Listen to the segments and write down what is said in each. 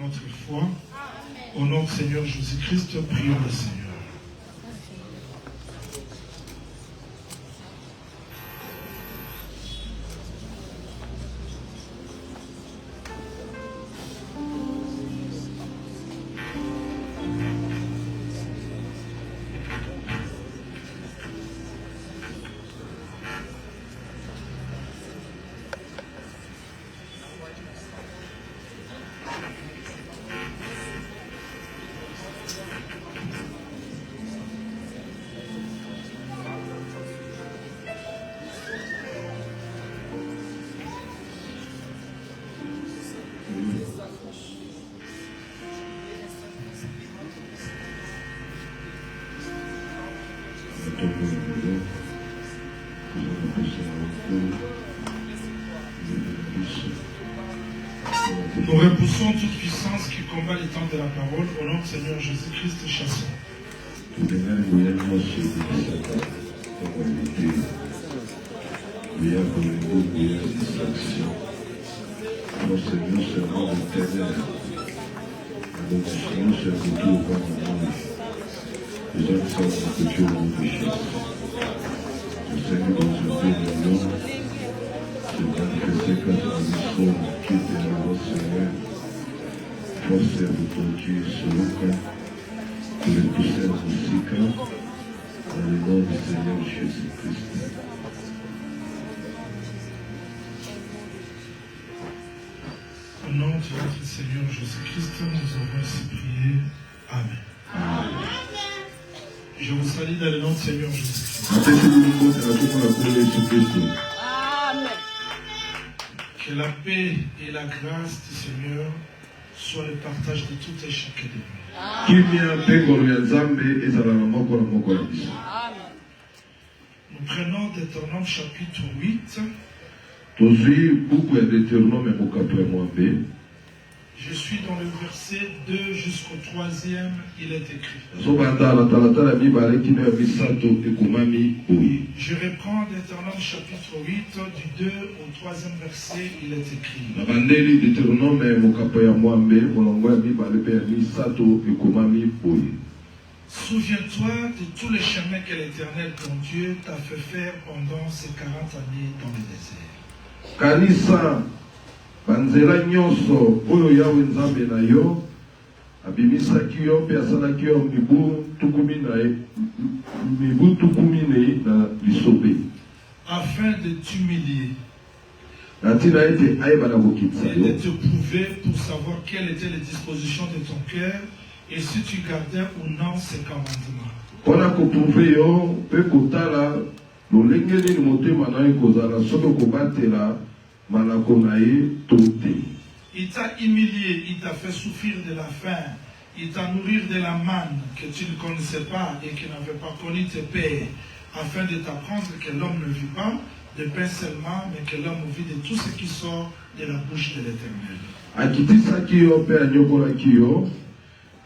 notre foi. Au nom du Seigneur Jésus-Christ, prions le Seigneur. Nous repoussons toute puissance qui combat les temps de la parole. Au nom du Seigneur Jésus-Christ, chassons. Forse autogi soluca, que le poussière musica, dans le nom du Seigneur Jésus-Christ. Au nom de notre Seigneur Jésus-Christ, nous avons ainsi prié. Amen. Amen. Je vous salue dans le nom du Seigneur Jésus-Christ. Amen. Que la paix et la grâce du Seigneur soit le partage de tout et chacun de nous. Nous prenons Deutéronome chapitre 8. Je suis dans le verset 2 jusqu'au 3e, il est écrit. Je reprends Deutéronome chapitre 8, du 2 au 3e verset, il est écrit. Souviens-toi de tous les chemins que l'Éternel, ton Dieu, t'a fait faire pendant ces 40 années dans le désert. Kanisa banzela nyonso oyo yawe nzambe na yo abimisaki yo pe asalaki yo mibu tukumi na lisobe afin de t'humilier natina ete ayeba na kokitisa et yo de te prouver pour savoir quelles étaient les dispositions de ton cœur et si tu gardais ou non ces commandements. mpona koprouve yo mpe kotala lolenge nini motema na yo ekozala soki okobatela malako na ye to te. Il t'a humilié, il t'a fait souffrir de la faim, il t'a nourri de la manne que tu ne connaissais pas et qui n'avait pas connu tes pères, afin de t'apprendre que l'homme ne vit pas de pain seulement, mais que l'homme vit de tout ce qui sort de la bouche de l'Éternel. Akitisaki yo mpe anyokolaki yo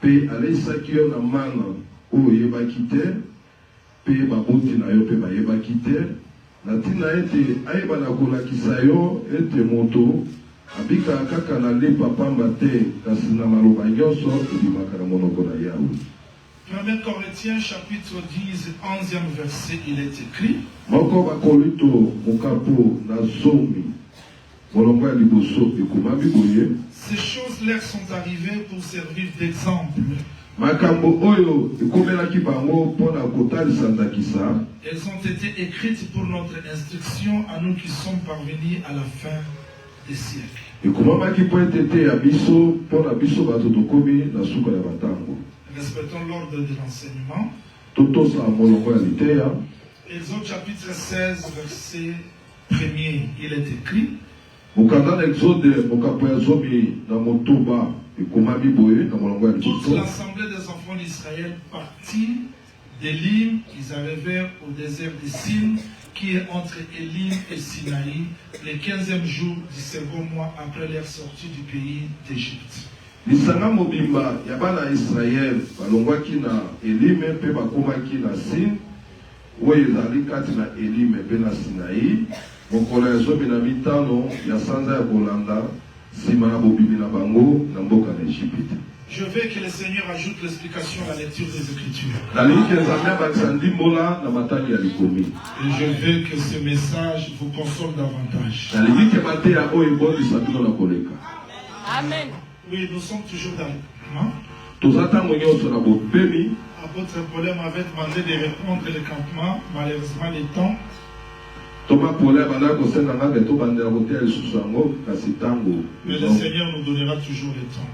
mpe aleisaki yo na mana oyo oyebaki te mpe baboti na yo mpe bayebaki te na ntina ete ayeba na kolakisa yo ete moto abikaka kaka na lipa pamba te kasi na maloba nyonso ebimaka na monoko na yawe. 1 Corinthiens chapitre 10, 11e verset, il est écrit. Moko bakolinto mokapo na zomi molongo ya liboso ekomami boye. Ces choses leur sont arrivées pour servir d'exemple. Makambo oyo ekomelaki bango mpona kotalisa ndakisa. Elles ont été écrites pour notre instruction à nous qui sommes parvenus à la fin des siècles. Ekomamaki po ete te ya biso mpona biso bato tokomi na suka ya batango. Respectons l'ordre de l'enseignement. Totosa molongo ya liteya. Exode chapitre 16, verset 1er, il est écrit. Mokanda na Exode mokapo ya zomi na motoba ekomami boye na molongo ya liboso. Toute l'assemblée des enfants d'Israël partit d'Élim, ils arrivèrent au désert de Sin, qui est entre Élim et Sinaï, le 15e jour du second mois après leur sortie du pays d'Égypte. Lisanga mobimba ya bana Israël balongwaki na Elime mpe bakomaki na Sin oyo ezali kati na Elime mpe na Sinaï mokolo ya zomi na mitano ya sanza ya kolanda Je veux que le Seigneur ajoute l'explication à la lecture des Écritures. Et je veux que ce message vous console davantage. Amen. Oui, nous sommes toujours dans le campement. Apôtre Paul m'avait demandé de répondre le campement. Malheureusement, le temps. Mais le Seigneur nous donnera toujours le temps.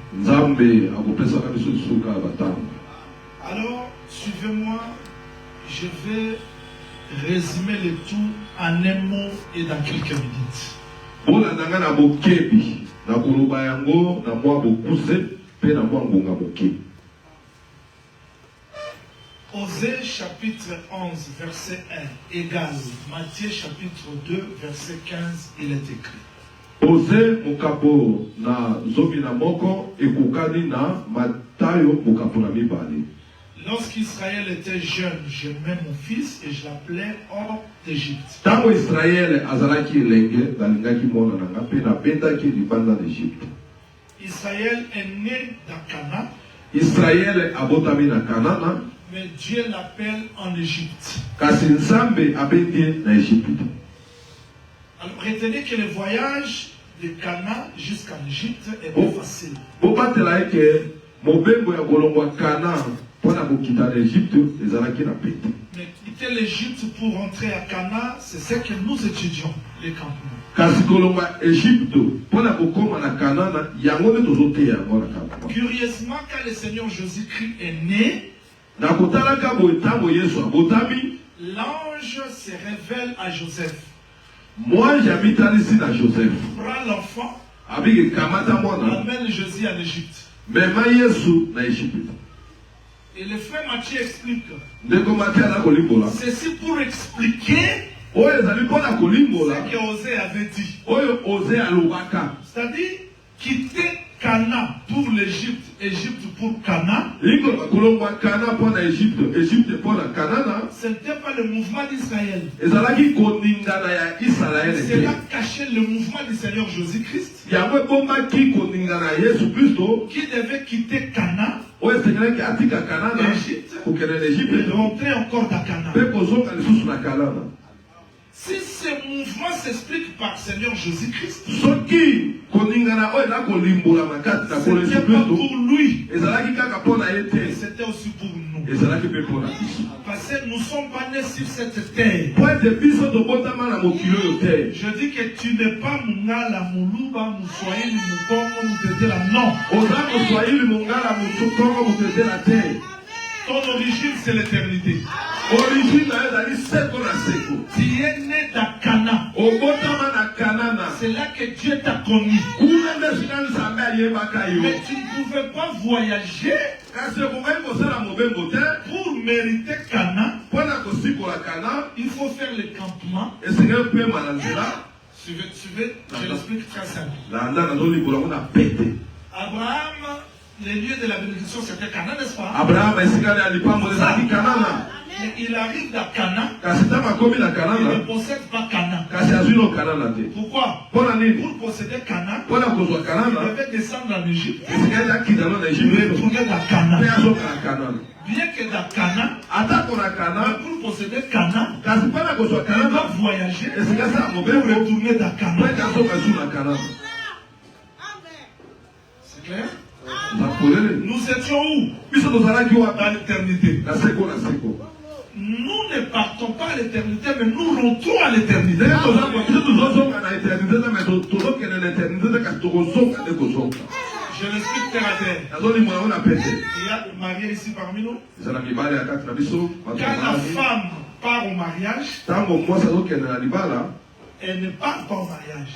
Alors, suivez-moi. Je vais résumer le tout en un mot et dans quelques minutes. Osée chapitre 11, verset 1 égale Matthieu chapitre 2, verset 15, il est écrit. Osée mukapo na zomi na moko ekukani na Matayo mukapo na mibale. Lorsqu'Israël était jeune, j'aimais mon fils et je l'appelais hors d'Égypte. Tango Israël azalaki elenge balingaki mona nanga pe na bendaki libanda d'Égypte. Israël est né d'Akana. Israël abotami na Kanana. Mais Dieu l'appelle en Égypte. Kasi Nzambe abendi na Égypte. Alors retenez que le voyage de Cana jusqu'en Égypte est pas facile. Bobatela eke mobengo ya kolongwa Kana pona kokita l'Égypte ezalaki na pete. Mais quitter l'Égypte pour rentrer à Cana, c'est ce que nous étudions, les campements. Kasi kolongwa Égypte pona kokoma na Kanana yango nde tozoteya yango na campement. Curieusement, quand le Seigneur Jésus-Christ est né, l'ange se révèle à Joseph. Moi j'habite ici à Joseph. Prends l'enfant. Amène Jésus en Égypte. Et le frère Matthieu explique. Ceci pour expliquer ce que Osée avait dit. C'est-à-dire quitter Cana pour l'Égypte, Égypte pour Cana. Ce n'était pas le mouvement d'Israël. Cela cachait le mouvement du Seigneur Jésus-Christ qui devait quitter Cana, l'Égypte, et rentrer encore dans Cana. Si ce mouvement s'explique par le Seigneur Jésus-Christ, ce n'était pas pour lui, c'était aussi pour nous. Parce que nous ne sommes pas nés sur cette terre. Je dis que tu n'es pas Mungala, Muluba, Moussoaïli, Mukongo, Moutetela. Non. Ton origine, c'est l'éternité. Tu es né d'Akana. C'est là que Dieu t'a connu. Mais tu ne pouvais pas voyager pour mériter Cana. Il faut faire le campement. Suivez, je l'explique très simple. Abraham, les lieux de la bénédiction, c'était Cana, n'est-ce pas? Mais il arrive dans Cana. Il ne possède pas Cana. Pourquoi? Pour posséder Cana, il devait descendre en Égypte et retourner dans Cana. Bien que dans Cana, pour posséder Cana, il doit voyager et retourner dans Cana. C'est clair? Nous étions où? Dans l'éternité. Nous ne partons pas à l'éternité, mais nous rentrons à l'éternité. Je l'explique terre à terre. Il y a un marié ici parmi nous. Quand la femme part au mariage, elle ne part pas au mariage.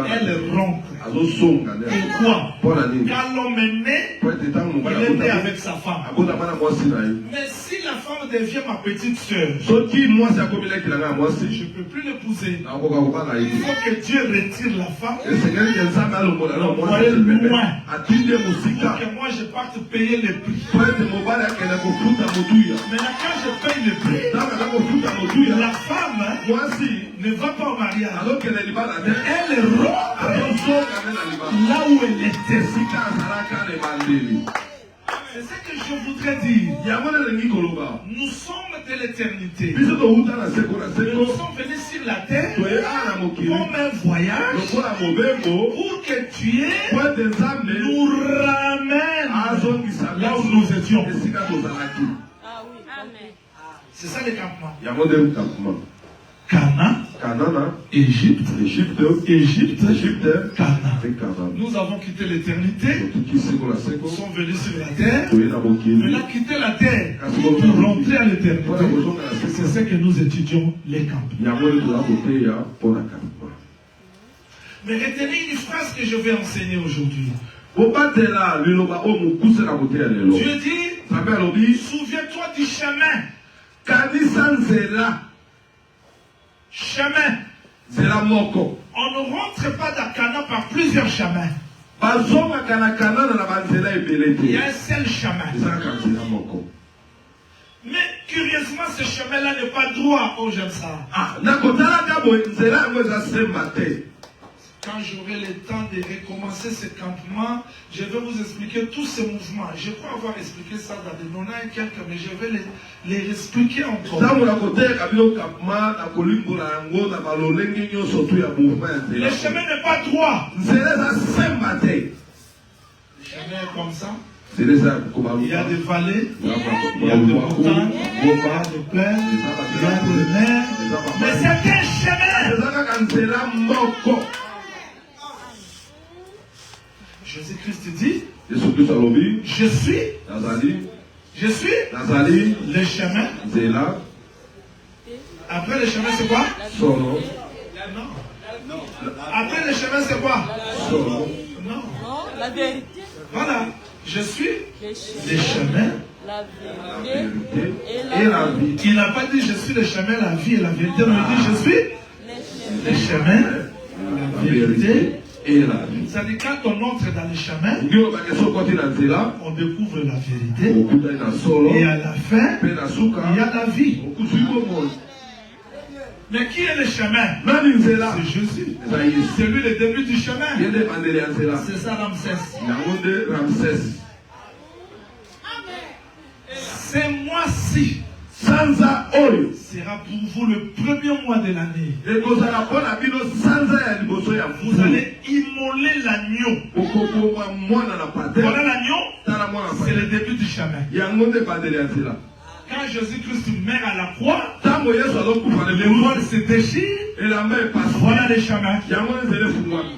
Elle rentre. Pourquoi? Quand l'homme est né, il est né avec sa femme. Mais si la femme devient ma petite sœur, Soki moi c'est comme il a moi je c'est. ne peux plus l'épouser. Na ko ka ba Il faut que Dieu retire la femme Le Seigneur est ça dans le monde alors moi Envoyez c'est bébé. loin. Atinde pour musika. que moi je parte payer les prix. Prête mobile à qu'elle ko futa motuya. Maintenant, quand je paye les prix, Dans la ko futa motuya. la femme Moi si ne va pas au mariage. alors qu'elle est liba la terre. Elle rentre Alors so ka na liba. là où elle était. Sika saraka le mandeli. C'est ce que je voudrais dire. Yamona le ngikoloba. Nous sommes de l'éternité. Biso to uta na seko na Mais nous seko. sommes venus sur la terre To e ana mokili. comme un voyage Lokola mobembo. pour que Dieu Point des âmes nous ramène azongisa là où nous étions. esika tozalaki. Ah oui. Amen. C'est ça le campement. Yango nde campement. Canaan, Canaan, Égypte, Égypte, Égypte, Égypte, Canaan. et Canaan. Nous avons quitté l'éternité, Totuki seko na seko. nous sommes venus sur la terre. Toye na mokili. Maintenant, quitter la terre pour rentrer à l'éternité. Mpona kozonga na C'est seko. ce que nous étudions les campements. Yango nde toza koteya mpona campement. Mais retenez une phrase que je vais enseigner aujourd'hui. Bobatela liloba oyo mokuse na koteya lelo. Dieu dit, Nzambe alobi souviens-toi du chemin. kanisa nzela Chemin. nzela moko. On ne rentre pas dans Canaan par plusieurs chemins. bazongaka na kanana na banzela ebele Il y a te. un seul chemin. ezalaka nzela moko. Mais curieusement, ce chemin-là n'est pas droit. Oh, j'aime ça. Na kotalaka boye nzela yango eza semba te. Quand j'aurai le temps de recommencer ce campement, je vais vous expliquer tous ces mouvements. Je crois avoir expliqué ça dans des 90 et quelques, mais je vais les expliquer encore. ntango na koteleka bino campement na kolimbola yango na balolenge nyonso tu ya mouvement ya Le nzela. chemin n'est pas droit. nzela eza semba te. Le chemin est comme ça. nzela eza ya Il y a des vallées, il y a kobaluka des montagnes, il y a des plaines, il y a des mers. Mais c'est un chemin. eza kaka nzela moko. Jésus-Christ dit, yesu kristo alobi je suis nazali le chemin. nzela Après le chemin, c'est quoi? solo Non. Après le chemin, c'est quoi? solo Non. Non, la vérité, Voilà. Je suis le le chemin, chemin la la vérité vérité et et la la vie. Il n'a pas dit je suis le chemin, la vie et la vérité. Non, il dit je suis les le chemin, la vérité et la vie. C'est-à-dire quand on entre dans le chemin, ngi obake so okoti na nzela on découvre la vérité. okutani na solo Et à la fin, mpe na suka il y a la vie. okuzwi bomoi. Mais qui est le chemin? nani nzela C'est Jésus. eza yesu. C'est lui le début du chemin. ye nde ebandeli ya nzela. C'est ça Ramsès. yango nde ramses. Ce mois-ci sanza oyo sera pour vous le premier mois de l'année. ekozala mpo na bino sanza ya liboso ya Vous mvula. allez immoler l'agneau. okokoma mwana na pater. Voilà l'agneau, tala mwana na c'est le pater. début du chemin. yango nde ebandeli ya nzela. Quand Jésus-Christ meurt à la croix, ntango yesu azokufa le lebulu voile se déchire. elamba epasuka. Voilà le chemin. yango nzela efungwami.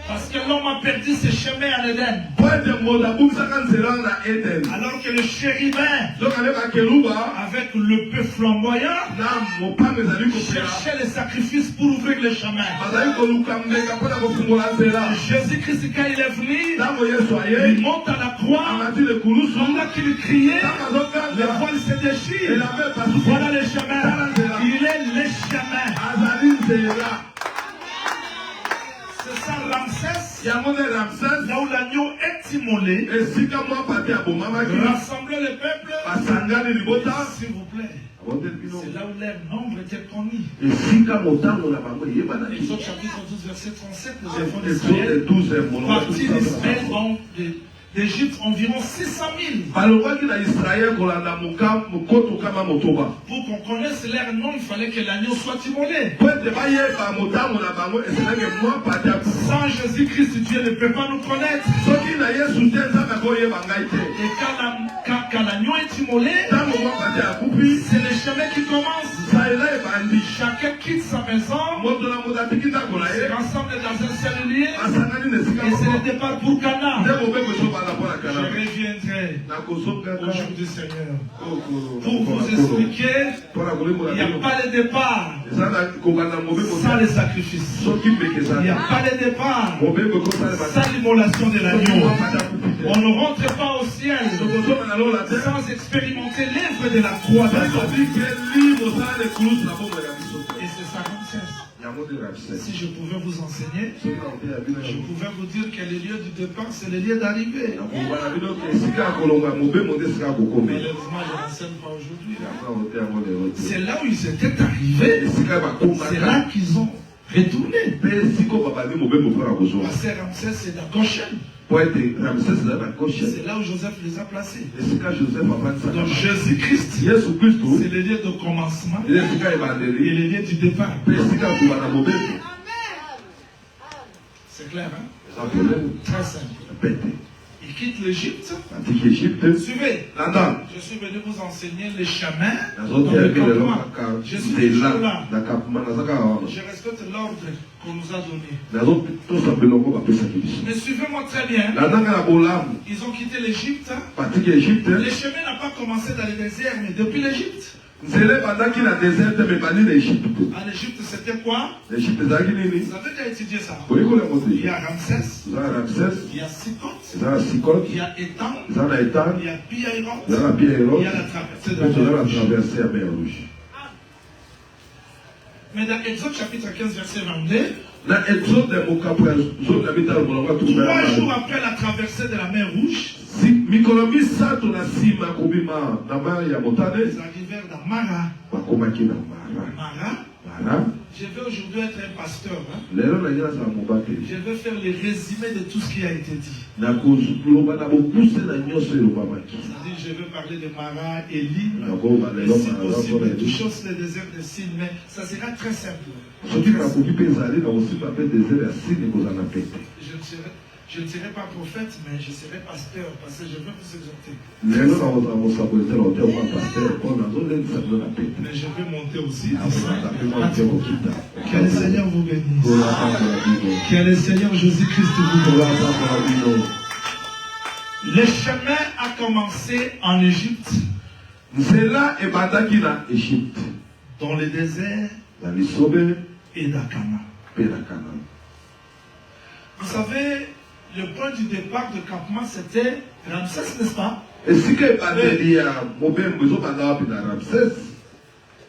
Parce que l'homme a perdu ses chemins à l'Éden. po ete moto abungisaka nzela na eden. Alors que le chérubin, donc ale bakeluba avec le peu flamboyant, na mopanga ezali kopela cherchait les sacrifices pour ouvrir le chemin. bazali koluka mbeka mpo na kofungola nzela. Jésus-Christ, quand il est venu, ntango yesu il aye monte à la croix. amati lekulusu Pendant qu'il criait, ntango le azokanga voile se déchire. elamba epasuki. Voilà le chemin. Il est le chemin. azali nzela. C'est ça Ramsès, yango nde ramses là où l'agneau est immolé. esika mwa pate abomamaki Rassembler le peuple. basangani libota. S'il vous plaît. abondeli bino C'est là où leur nombre était connu. esika motango na bango eyebana Exode chapitre 12, verset 37, les enfants Exode d'Israël 12 molongo partis d'Israël, donc d'Égypte, environ 600 000. balobaki na israel kolanda mokoto kama motoba. Pour qu'on connaisse leur nom, il fallait que l'agneau soit immolé. po ete bayeba motango na bango eselaki mwa pate akufa. Sans Jésus-Christ, Dieu ne peut pas nous connaître. soki na yesu te nzambe akoyeba ngai te. Et quand l'agneau est immolé, ntango mwa pate akufi c'est le chemin qui commence. nzela ebandi. Chacun quitte sa maison, moto na moto atiki ndako na se ye rassemble dans un seul lieu, basangani na esika et c'est le moko. départ pour Cana. nde mobeko ezobanda mpo na Je kana reviendrai nakozokaka au jour du Seigneur pour pour vous expliquer mpo na kolimbola il n'y a bino pas de départ eza na kobanda mobeko sans les sacrifices. soki mbeke Il n'y a ezali pas de départ mobeko ekosalema sans l'immolation de l'agnew. mata akufi te. On ne rentre pas au ciel tokozonga na lola te sans expérimenter l'œuvre fait de la croix Ça d'Azov. dit que livre ça les clous la bombe de la mission. Et c'est ça Ramsès. Yango de Ramsès. Si je pouvais vous enseigner, Ce qui a été à Bino. je pouvais vous dire que le lieu du départ, c'est le lieu d'arrivée. Voilà Bino que sika kolonga mobe monde sika kokome. Malheureusement, je n'enseigne pas aujourd'hui. Après on était à mon héros. C'est là où ils étaient arrivés. Sika ba komba. C'est là qu'ils ont retourné. Mais siko baba ni mobe mo fera kozo. Parce que Ramsès, c'est la Goshen. Pour être Ramsès là la gauche. C'est là où Joseph les a placés. Et sika Joseph a pas ça. Donc Jésus-Christ, Yesu Kristo. c'est le lieu de commencement Il est sika et evangélie. le lieu du départ. Mais sika kubana mobe. C'est clair, hein? Ça problème. Très simple. Pété. Il quitte l'Égypte. Antique Égypte. Suivez. Nanda. Je suis venu vous enseigner les chemins Dans dans le campement. Je suis c'est toujours là. là. Na kapuma na saka wa. Je respecte l'ordre qu'on nous a donné. Nazo to sa belongo ba pesa kibiso. Mais suivez-moi très bien. Nanda na bolamu. Ils ont quitté l'Égypte. Antique Égypte. Le chemin n'a pas commencé dans le désert, mais depuis l'Égypte. Nzele bandaki na désert mais bani na Égypte. En Égypte, c'était quoi? Égypte ezalaki Vous nini? avez déjà étudié ça. Koyekola Il moto. y a Ramsès, Eza na Ramsès. il y a Sikot, Eza na Sikot. il y a Étan, Eza na Etan. il y a Pi-Hahiroth, Eza na Pi-Hahiroth. il y a la traversée de Mpe toza la na mer. traversée ya mer rouge. Mais dans Exode chapitre 15, verset 22, Na Exode mokapo ya zone na mitano molongo atuma 3 jours ya après la traversée de la mer Rouge, mikolo misato na nsima kobima na mai ya motane ils arrivèrent dans Mara. bakomaki na Mara. Mara, Mara je vais aujourd'hui être un pasteur. Hein. lelo na ngai nazala mobakeli Je vais faire le résumé de tout ce qui a été dit. nakoloba na bokuse na nyonso elobamaki C'est-à-dire, je vais parler de Mara et Lille. nakoba Et lelo si Mara possible, mpona touchons le désert de Sine, mais ça sera très simple. soki nakoki mpe ezali na kosimba mpe desert ya sini kozala pete Je ne serai pas prophète, mais je serai pasteur parce que je veux vous exhorter. lelo nakozala mosakoli te na oteoma paster mpo nazolendisa bino na pete Mais je vais monter aussi. nakozala mpe mwa mpe kokita Que le Seigneur vous bénisse. kolatambola bino Que le Seigneur Jésus-Christ vous bénisse. kolatambola bino. Le chemin a commencé en Égypte, nzela ebandaki na Égypte dans le désert na lisobe et dans Canaan. mpe na Canaan. Vous savez, le point du départ de campement, c'était Ramsès, n'est-ce pas? esika ebandeli ya mobembo ezobanda wapi na Ramsès.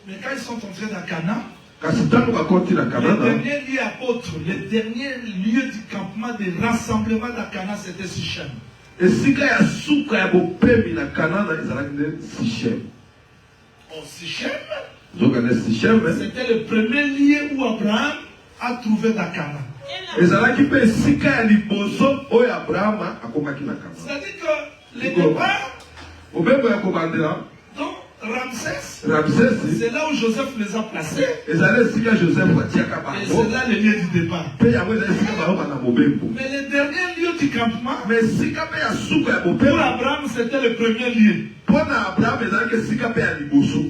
Mais quand ils sont entrés dans Canaan, Kasi ntango bakoti na le Canaan, dernier lieu apôtre, le dernier lieu du campement, de rassemblement dans Canaan, c'était Sichem. esika ya suka ya bopemi na Canaan ezalaki nde Sichem. Oh, Sichem, Zokande Sichem c'était le premier lieu où Abraham a trouvé dans Canaan. ezalaki mpe esika ya liboso oyo Abrahama akomaki na Canaan. C'est-à-dire que le départ, Mobembo ya kobandela donc Ramsès, Ramsès c'est là où Joseph les a placés. ezali esika Joseph atiaka Et bango c'est là le lieu du départ. mpe yango eza esika bayokana mobembo. Mais le dernier lieu du campement, Mais esika mpe ya suka ya pour bopemi Abraham, c'était le premier lieu. mpo na Abraham ezalaki esika mpe ya liboso.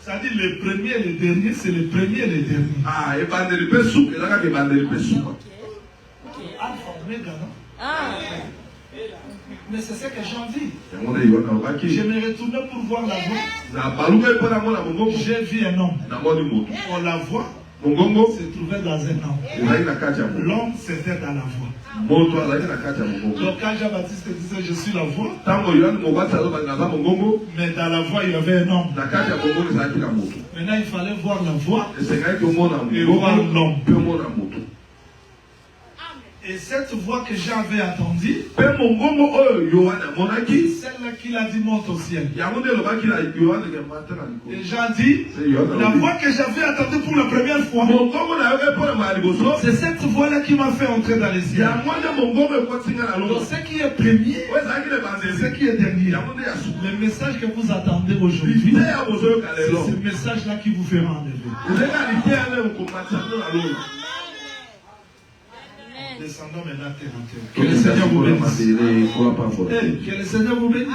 C'est-à-dire le premier et le dernier, c'est le premier et le dernier. Ah, ebandeli mpe suka ezalaka ebandeli mpe suka. Alpha, Omega, non? Ah. Mais c'est ce que j'en dis. yango nde yona olobaki Je me retournais pour voir la voix. na baluka mpo namona mongongo J'ai vu un homme. namoni moto On la voit mongongo se trouvait dans un homme. ezalaki na kati ya mongongo L'homme, c'était dans la voix. moto azalaki na kati ya mongongo. Donc quand Jean-Baptiste disait je suis la voix, ntango yohane mobati azobaki naza mongongo mais dans la voix il y avait un homme. na kati ya mongongo ezalaki na moto Maintenant il fallait voir la voix. esengaki omona Et voir mongongo l'homme. mpe omona moto. Et cette voix que j'avais entendue, mpe mongongo oyo yohane amonaki celle-là qu'il a dit monte au ciel. yango nde elobaki na yohane ke mata na Et likolo. Jean dit, C'est Yohane la alobi. voix que j'avais entendue pour la première fois, mongongo na yoki mpo na maya liboso c'est cette voix-là qui m'a fait entrer dans les cieux. yango nde mongongo ekotinga na Donc lomo ce qui est premier, oyo ezalaki na c'est ebandeli ce qui est dernier. yango nde ya suka. Le message que vous attendez aujourd'hui, nde ya bozoyoka c'est lelo ce message-là qui vous fera enlever. ezalaki na lite ya nde okomatisa bino na lola. Descendons maintenant terre en terre. Que le Seigneur vous bénisse. Hey, que le Seigneur vous bénisse.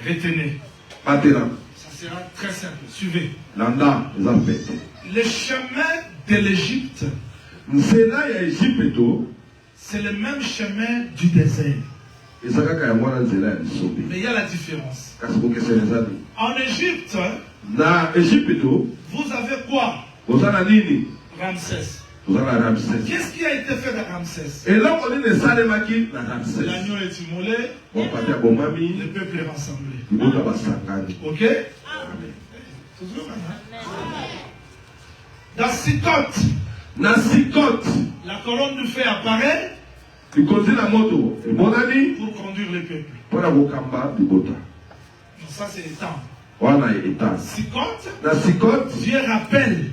Retenez. batela Ça sera très simple. Suivez. landa eza pete Le chemin de l'Égypte, nzela ya Ejipito c'est le même chemin du désert. eza kaka yango wana nzela ya lisobe Mais il y a la différence. kasi bokesena eza nini En Égypte, na Ejipito vous avez quoi? oza na nini Ramsès. Vous avez Ramsès. Qu'est-ce qui a été fait de Ramsès? Et là, on dit de Salemaki, la Ramsès. L'agneau est immolé, Bon, pas de Bomami, le peuple est rassemblé. il faut avoir Sangani. Ok? Toujours maintenant. Dans Sikot, Na Sikot, la colonne de feu apparaît il conduit la moto. Et mon ami, pour conduire le peuple. pour la Bokamba, du Bota. Donc ça c'est étant. On a état. Sikot, Na Sikot, Dieu rappelle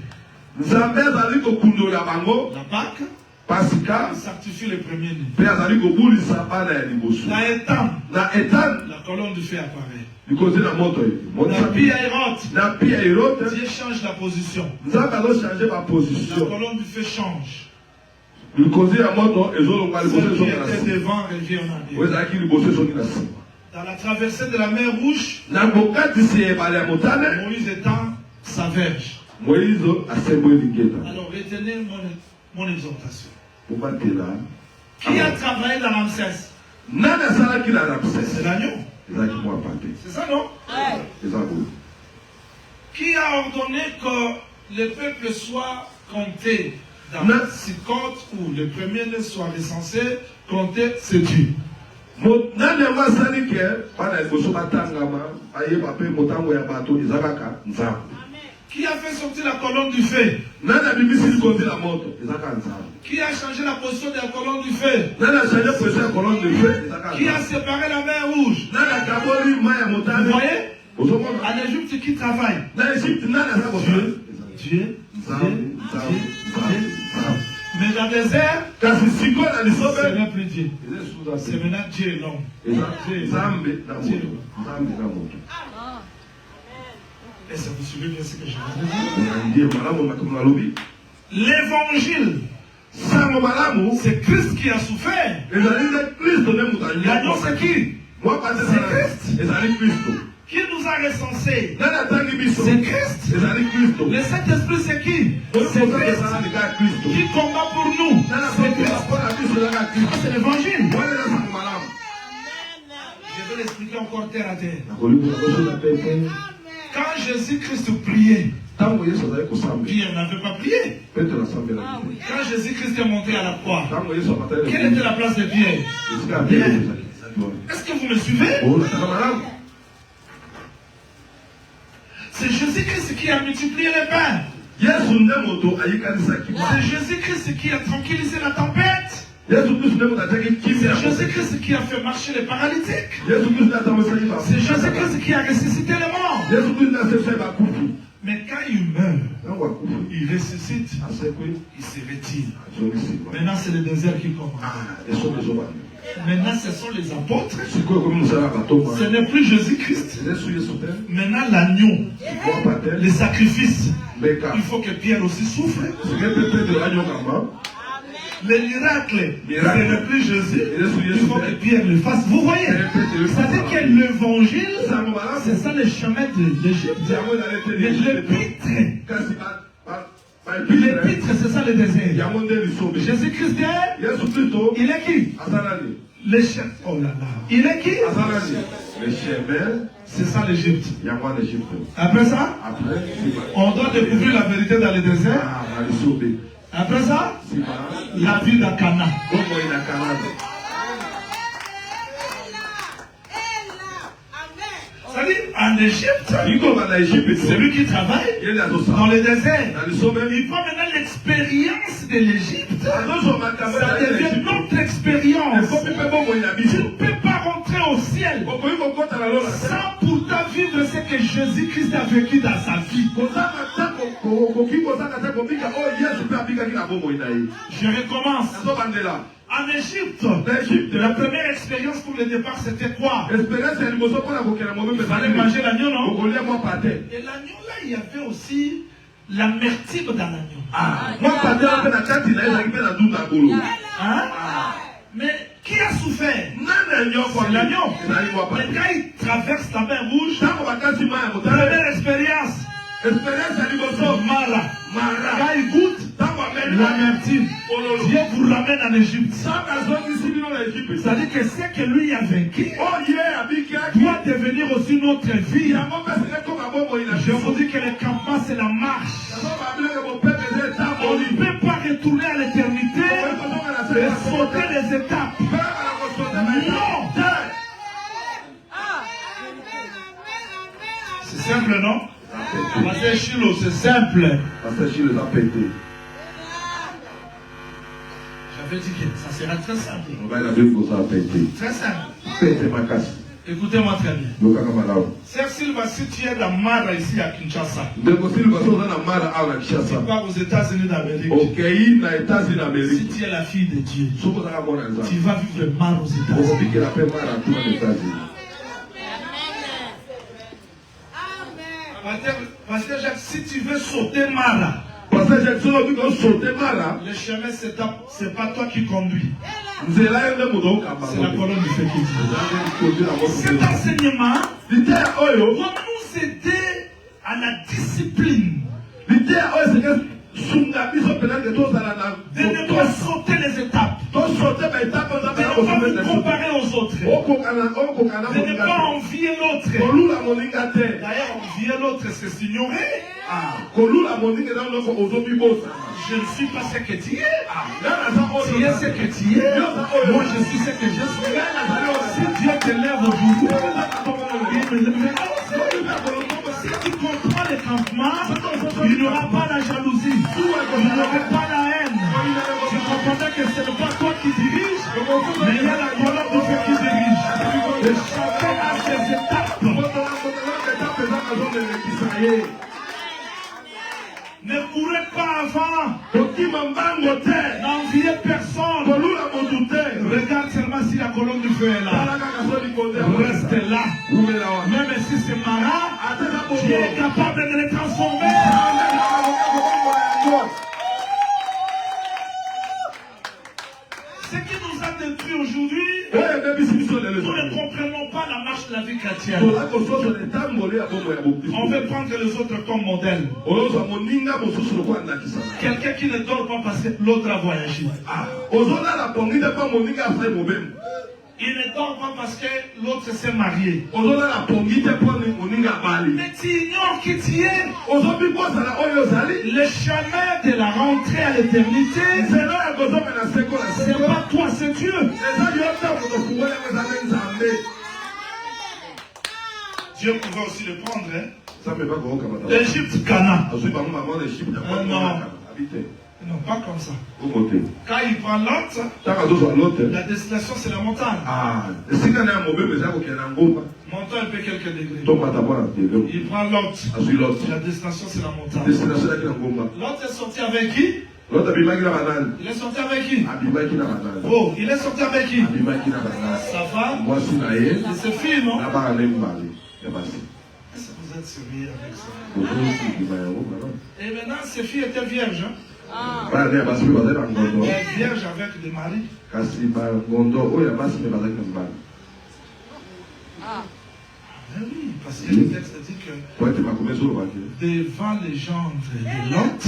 Nzambe azali kokundola bango, la Pâque, Pasika, il sanctifie le premier-né. pe azali kobulisa bana ya liboso. Dans Étan, Na Etan, la colonne de feu apparaît. il conduit la moto. Dans Pi-Hahiroth, Na Pi Hahiroth, Dieu change la position. Nzambe azo changer ma La position. colonne du feu change. Il conduit la moto, ezolonga liboso Ceux qui ezongi na étaient nsima. devant revient en arrière. Oyo ezalaki liboso ezongi na nsima. Dans la traversée de la mer Rouge, Na bokatisi ya ebale ya motane, Moïse étend sa verge. Moïse asemboyi lingeta. Alors retenez mon exhortation. Po batela. Qui a travaillé dans Ramsès? Nani asalaki na Ramsès? C'est l'agneau. Ezalaki mwa pate. C'est ça, non? Eza boye. Qui a ordonné que le peuple soit compté dans Non. Sikot où le premier-né soit recensé, compté, c'est Dieu. Nani yango asali ke bana liboso batangama ayeba mpe motango ya bato eza kaka Nzambe. Qui a fait sortir la colonne du feu? Nani abimisi likonzi la moto eza kaka Nzambe. Qui a changé la position de la colonne du feu? Nani achange position ya colonne de feu eza kaka Qui a Nzambe. séparé la mer Rouge? Nani akaboli mai ya Vous motane. voyez? Ozomona En Égypte, qui travaille? na Égypte nani aza kosala? Dieu. Nzambe, Nzambe, Nzambe, Nzambe. Mais dans le désert, Kasi sikoyo na ce lisobe n'est plus Dieu. eza lisusu za C'est se. maintenant Dieu et l'homme. Eza Nzambe na moto. Nzambe na moto. Et ça vous suivez bien ce que je veux dire? Ndiye malamu makambo nalobi. L'évangile, Sango malamu c'est Christ qui a souffert. ezali nde Kristo nde moto L'agneau, c'est qui? Mwa pate C'est ezali Kristo. Qui nous a recensés? Nani atangi biso? C'est Christ. Ezali Kristo. Le Saint-Esprit, c'est qui? Oyo C'est moto Christ. ezala lika Kristo. Qui combat pour nous? Nani C'est akoki Christ. mpona biso ezaka Kristo. C'est l'évangile. Wana eza sango malamu. Je vais l'expliquer encore terre à terre. Nakolibola kosola pepe. Quand Jésus-Christ priait, Ntango Yesu azali kosambela. Pierre n'avait pas prié. Petro asambelaki te. Quand Jésus-Christ est monté à la croix, Ntango Yesu amatali quelle était la place de Pierre? esika ya Petro ezalaki wana. Est-ce que vous me suivez? Olakaka malamu. C'est Jésus-Christ qui a multiplié les pains. Yesu nde moto ayikanisaki C'est mai. Jésus-Christ qui a tranquillisé la tempête. Yesu Kristo nde moto atiaki kimia. C'est Jésus-Christ qui a fait marcher les paralytiques. Yesu Kristo nde atamwisaki bakufi. C'est Jésus-Christ qui a ressuscité les morts. Yesu Kristo nde asefai bakufi. Mais quand il meurt, Ntango akufi il ressuscite, asekwe il se retire. azongisima. Maintenant, c'est le désert qui commence. Esobe ezobanda. Maintenant, ce sont les apôtres. Sikoyo komi mosala ya bato Ce n'est plus Jésus-Christ. ezesu Yesu te. Maintenant, l'agneau, Mwa pate. les sacrifices. Mbeka. Il faut que Pierre aussi souffre. Sike mpe Petro anyokama. Les miracles, ce n'est plus Jésus. Il faut que Pierre le fasse. Vous voyez? C'est-à-dire que l'évangile, Sango malamu. c'est ça le chemin de l'Égypte. Yango ezali Mais ete l'épître, kasi baepître l'épître, c'est ça le désert. yango nde lisobe. Jésus-Christ est, Yesu Kristo il est qui? aza nani? Le chef. Oh là là. Il est qui? aza nani? Le chemin C'est ça l'Égypte. yango wana Egypte. Après ça, Après sima. on doit découvrir la vérité dans le désert. Ah, na lisobe. Après ça, Sima. la vie d'Akana. Bomoi na Kanada. C'est-à-dire, en Égypte, Ikoba na Egypte. celui qui travaille Yeli dans azosala. le désert, Na lisobe. il prend maintenant l'expérience de l'Égypte. Azozwa makambo Ça ya devient Egypte. notre expérience. Ekomi mpe bomoi na Tu biso. ne peux pas rentrer au ciel Okoki kokota na lola. sans pourtant vivre ce que Jésus-Christ a vécu dans sa vie. Kozanga ta koki kozanga ta kobika oyo Yesu mpe abikaki na bomoi na ye. Je recommence. Azobandela. En Égypte, Na Egypte. la première expérience pour le départ, c'était quoi? Espérance ya liboso mpona kokela mobembe Il fallait manger l'agneau, non? okolia mwa pate. Et l'agneau, là, il y avait aussi l'amertume dans l'agneau. Mwa pate mpe na kati na ye ezalaki mpe na ndunda ya ngulu. Hein? Mais qui a souffert? Nani anyokwa C'est l'agneau. ezali mwa Mais pate. quand il traverse la mer rouge, Ntango bakati mai ya motane. première expérience, Espérance ya liboso Mara. mara. Quand il goûte Ntango ameli l'amertume, ololo. Dieu vous ramène en Égypte. Ntango azongisi bino na Egypte. C'est-à-dire que ce que lui a vaincu Oyo ye abikaki. doit devenir aussi notre vie. Yango mpe sike koka bomoi na Je biso. vous dis que le campement, c'est la marche. Yango babiloko bopepe eza On ne etamboli. peut pas retourner Non. C'est simple, non? Pasteur Chilo, c'est simple. Pasteur Chilo a pété. J'avais dit que ça sera très simple. On va la dire que ça a pété. Très simple. Pété ma casse. Écoutez-moi très bien. Donc, on va là. Sœur Silva, si tu es dans Mara ici à Kinshasa, Donc, Silva, si on a la Mara à tu Kinshasa. pars aux États-Unis d'Amérique. Ok, il y a États-Unis Si d'Amérique. tu es la fille de Dieu, Si on a la bonne exemple. tu vas vivre Mara aux On États-Unis. dit qu'il a fait Mara à tous les États-Unis. Pasteur Jacques, si tu veux sauter Mara, Parce que j'ai dit qu'on sautait Mara. le chemin, c'est pas toi qui conduis. C'est là un homme donc à C'est la colonne du feu qui dit. Cet Cet enseignement l'idée, oh, va nous aider à la discipline l'idée, oh, c'est que Sunga biso peut-être que tous à la de ne pas sauter les étapes, tous sauter mais étape on de ne pas nous comparer aux autres, de ne pas envier l'autre. Kolula moninga te. D'ailleurs, envier l'autre, c'est s'ignorer. Ah, kolula moninga dans notre ozobi bossa. Je ne suis pas ce que tu es. Là là Tu es ce que tu es. Moi, je suis ce que je suis. Si Dieu te lève aujourd'hui, il me lèvera aussi. Si tu comprends les campements, il n'y aura pas la jalousie, il n'y aura pas la haine. Tu comprendras que ce n'est pas toi qui dirige, mais il y a la colonne de feu qui dirige. Et chacun a ses étapes. Ne courez pas avant. N'enviez personne. Regarde seulement si la colonne du feu est là. Reste là. Même si c'est marrant, tu es capable de les transformer. Ce qui nous a détruit aujourd'hui, nous ne comprenons pas la marche de la vie chrétienne. On veut prendre les autres comme modèle. Quelqu'un qui ne dort pas parce que l'autre a voyagé. Il ne dort pas parce que l'autre s'est marié. Mais tu ignores qui tu es. Le chemin de la rentrée à l'éternité, c'est pas toi, c'est Dieu. Dieu pouvait aussi le prendre. Hein? L'Égypte, Cana. Non, pas comme ça. Quand il prend Lot, la destination c'est la montagne. Montant un peu quelques degrés. Il prend Lot. La destination c'est la montagne. Lot est sorti avec qui? Il est sorti avec qui? Oh, il est sorti avec qui? Sa femme et ses filles, non? Est-ce que vous êtes sérieux avec ça? Et maintenant, ses filles étaient vierges. Hein? Vierges avec des maris. Oui, parce que le texte dit que devant les gendres de Lot,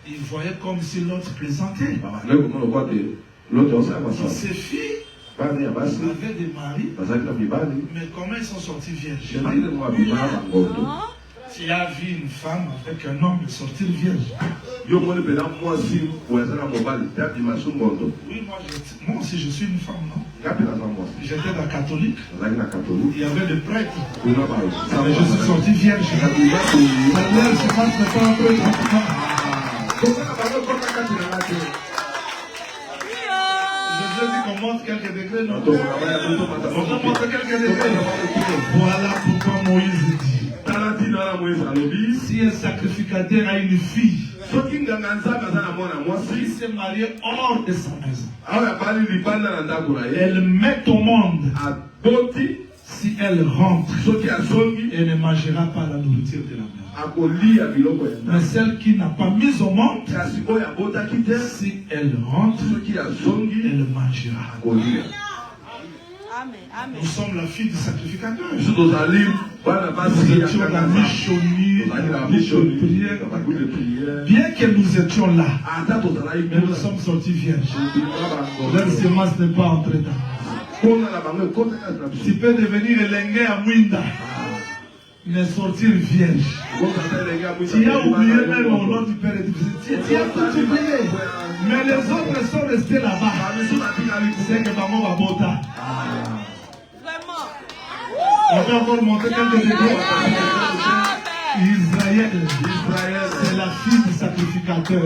il voyait comme si l'autre plaisantait. Ses filles avaient des maris, mais comment ils sont sortis vierges? Tu as vu une femme avec un homme sortir vierge? Oui, moi aussi je suis une femme, non? J'étais dans la catholique. Il y avait des prêtres. Mais je suis sorti vierge. C'est pas un peu je dis qu'on monte quelques degrés, non? On monte quelques degrés. Voilà pourquoi Moïse dit. Si un sacrificateur a une fille, il s'est marié hors de sa maison, elle met au monde. Si elle rentre, elle ne mangera pas la nourriture de la maison. Mais celle qui n'a pas mis au monde, si elle rentre, elle mangera. Nous sommes la fille du sacrificateur. Nous étions dans de prière. Bien que nous étions là, mais nous sommes sortis vierges. Leur semence n'est pas entrée dans. Tu peux devenir Elengue à Mwinda. mais sortir vierge. Tu as oublié même au nom du Père et du Fils. Tu as tout oublié. Mais les autres sont restés là-bas. C'est que maman va bota. Vraiment. On peut encore monter quelques degrés. Israël, c'est la fille du sacrificateur.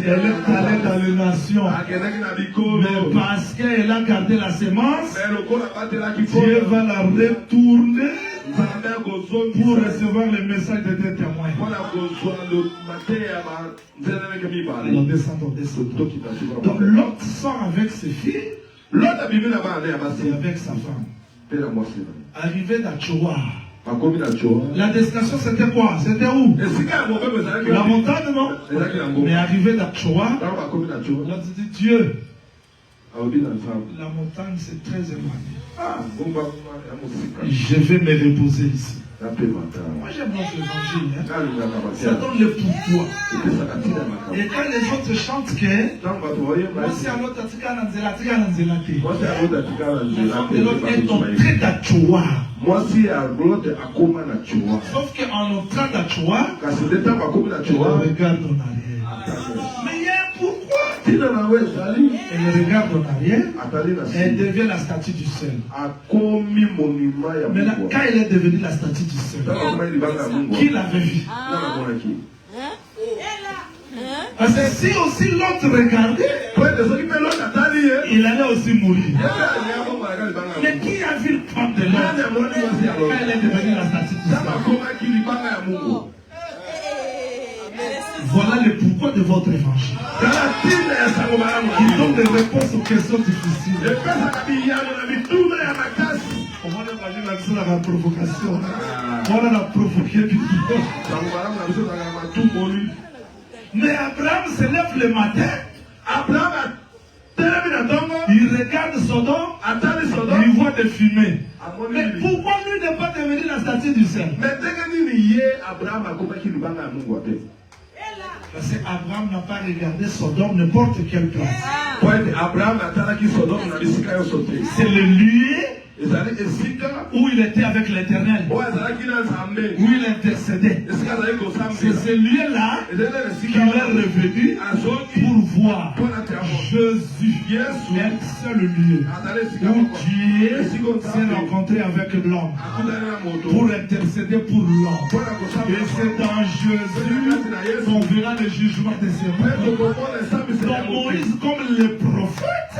Elle est allée dans les nations. Mais parce qu'elle a gardé la semence, Dieu va la retourner pour recevoir le message de des témoins. Alors descendons. Donc l'autre sort avec ses filles et avec sa femme. Arrivé d'Achoua. La destination c'était quoi? C'était où? La montagne, non? Mais arrivé d'Achoua, on a dit Dieu. La montagne c'est très éloigné. Je vais me reposer ici. Moi j'aime notre évangile. Hein? Ça donne le pourquoi. Et quand les autres chantent que moi c'est à l'autre la femme de l'autre est entrée d'Achoua. Sauf qu'en entrant d'Achoua, elle regarde en arrière. Mais il y a un pourquoi. Elle regarde en arrière, elle devient la statue du sel. Mais là, quand elle est devenue la statue du sel, qui l'avait vu? Parce que si aussi l'autre regardait, il allait aussi mourir. Mais qui a vu le plan de l'autre quand elle est devenue la statue du sel? Voilà le pourquoi de votre évangile. Qui donne des réponses aux questions difficiles. On va imaginer la provocation. On a provoqué du tout. Mais Abraham se lève le matin. Il regarde Sodome. Il voit des fumées. Mais pourquoi lui n'est pas devenu la statue du sel? Parce qu'Abraham n'a pas regardé Sodome n'importe quelle place. C'est le lieu où il était avec l'Éternel, où il intercédait. C'est ce lieu-là qu'il est revenu pour voir Jésus, un seul lieu où Dieu s'est rencontré avec l'homme pour intercéder pour l'homme. Et c'est dans Jésus qu'on verra le jugement de ces peuples. Donc Moïse, comme le prophète,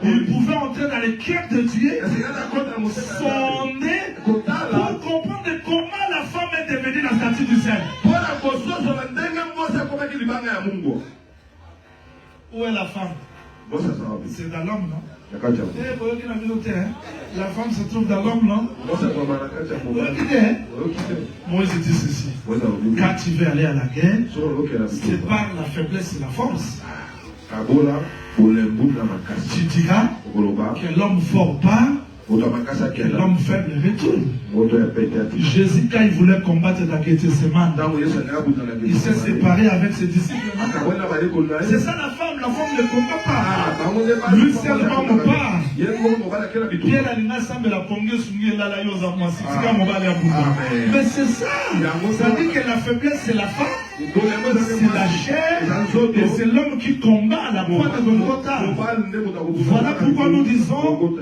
il pouvait entrer dans les cœurs de Dieu, sonder pour comprendre comment la femme est devenue la statue du sel. Où est la femme? C'est dans l'homme, non? La femme se trouve dans l'homme, non? Moïse dit ceci. Quand tu veux aller à la guerre, c'est par la faiblesse et la force. Tu diras que l'homme fort part, que l'homme faible retourne. Jésus, quand il voulait combattre dans Gethsemane, il s'est séparé avec ses disciples. C'est ça la femme ne combat pas. Lui seulement me part. Pierre Alina semble la pongue sungi la yosa mwasitika mobali abuba. Mais c'est ça. Ça dit que la faiblesse c'est la femme, c'est la chair, et c'est l'homme qui combat à la pointe de Golgotha. Voilà pourquoi nous disons,